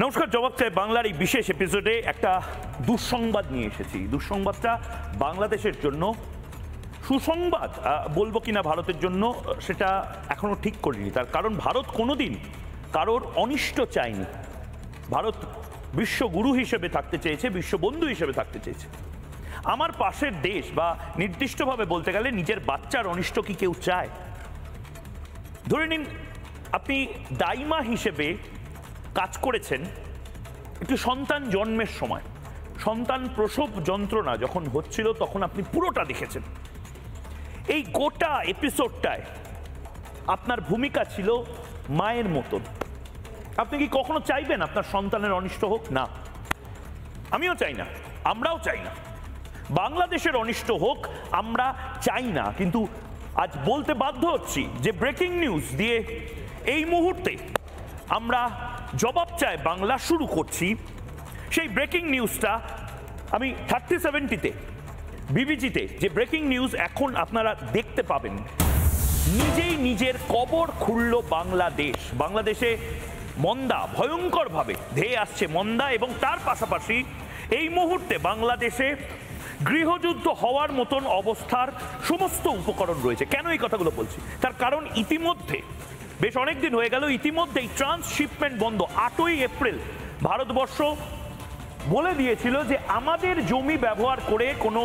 নমস্কার, জবাব চাই বাংলার এই বিশেষ এপিসোডে একটা দুঃসংবাদ নিয়ে এসেছি। দুঃসংবাদটা বাংলাদেশের জন্য, সুসংবাদ বলবো কিনা ভারতের জন্য সেটা এখনো ঠিক করিনি। তার কারণ ভারত কোনোদিন কারোর অনিষ্ট চায়নি। ভারত বিশ্বগুরু হিসেবে থাকতে চেয়েছে, বিশ্ববন্ধু হিসেবে থাকতে চেয়েছে। আমার পাশের দেশ বা নির্দিষ্টভাবে বলতে গেলে নিজের বাচ্চার অনিষ্ট কি কেউ চায়? ধরে নিন আপনি দাইমা হিসেবে কাজ করেছেন একটি সন্তান জন্মের সময়, সন্তান প্রসব যন্ত্রণা যখন হচ্ছিল তখন আপনি পুরোটা দেখেছেন। এই গোটা এপিসোডটায় আপনার ভূমিকা ছিল মায়ের মতন। আপনি কি কখনো চাইবেন আপনার সন্তানের অনিষ্ট হোক? না, আমিও চাই না, আমরাও চাই না। বাংলাদেশের অনিষ্ট হোক আমরা চাই না, কিন্তু আজ বলতে বাধ্য হচ্ছি যে ব্রেকিং নিউজ দিয়ে এই মুহূর্তে আমরা জবাব চাই বাংলা শুরু করছি। সেই ব্রেকিং নিউজটা আমি 3070-তে বিবিজিতে যে ব্রেকিং নিউজ এখন আপনারা দেখতে পাবেন, নিজেই নিজের কবর খুলল বাংলাদেশ। বাংলাদেশে মন্দা ভয়ঙ্করভাবে ধেয়ে আসছে, মন্দা, এবং তার পাশাপাশি এই মুহূর্তে বাংলাদেশে গৃহযুদ্ধ হওয়ার মতন অবস্থার সমস্ত উপকরণ রয়েছে। কেন এই কথাগুলো বলছি? তার কারণ ইতিমধ্যে বেশ অনেক দিন হয়ে গেল, ইতিমধ্যেই ট্রান্সশিপমেন্ট বন্ধ। 8ই এপ্রিল ভারতবর্ষ বলে দিয়েছিল যে আমাদের জমি ব্যবহার করে কোনো